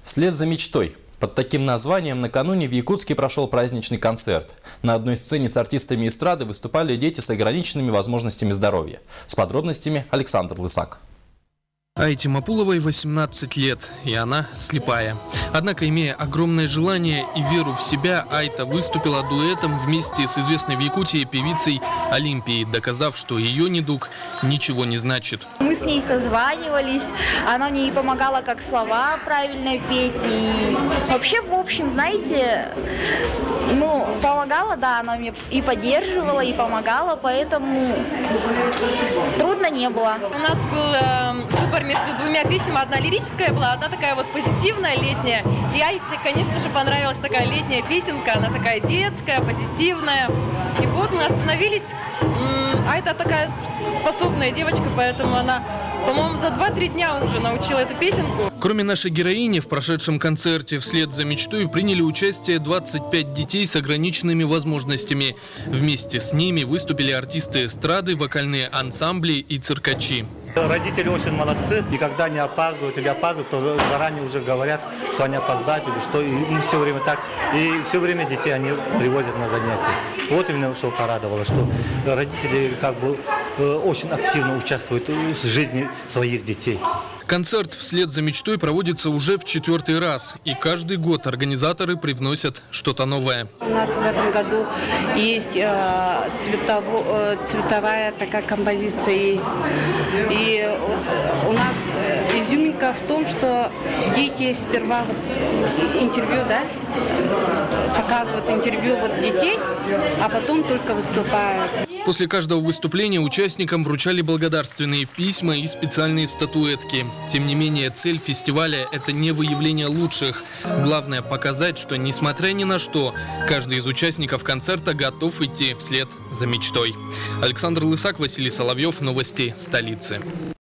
Вслед за мечтой. Под таким названием накануне в Якутске прошел праздничный концерт. На одной сцене с артистами эстрады выступали дети с ограниченными возможностями здоровья. С подробностями Александр Лысак. Айте Мапуловой 18 лет, и она слепая. Однако, имея огромное желание и веру в себя, Айта выступила дуэтом вместе с известной в Якутии певицей Олимпией, доказав, что ее недуг ничего не значит. Мы с ней созванивались, она мне и помогала, как слова правильно петь. И вообще, в общем, знаете, помогала, да, она мне и поддерживала, и помогала, поэтому трудно не было. У нас был выбор между двумя песнями. Одна лирическая была, одна такая вот позитивная, летняя. И Айте, конечно же, понравилась такая летняя песенка. Она такая детская, позитивная. И вот мы остановились. Айта такая способная девочка, поэтому она, по-моему, за 2-3 дня уже научила эту песенку. Кроме нашей героини, в прошедшем концерте «Вслед за мечтой» приняли участие 25 детей с ограниченными возможностями. Вместе с ними выступили артисты эстрады, вокальные ансамбли и циркачи. Родители очень молодцы, никогда не опаздывают или опаздывают, то заранее уже говорят, что они опоздают или что, и все время так. И все время детей они привозят на занятия. Вот именно что порадовало, что родители очень активно участвуют в жизни своих детей. Концерт «Вслед за мечтой» проводится уже в 4-й раз. И каждый год организаторы привносят что-то новое. У нас в этом году есть цветовая такая композиция есть. И у нас изюминка в том, что дети сперва интервью, показывают интервью детей, а потом только выступают. После каждого выступления участникам вручали благодарственные письма и специальные статуэтки. Тем не менее, цель фестиваля – это не выявление лучших. Главное – показать, что, несмотря ни на что, каждый из участников концерта готов идти вслед за мечтой. Александр Лысак, Василий Соловьев. Новости столицы.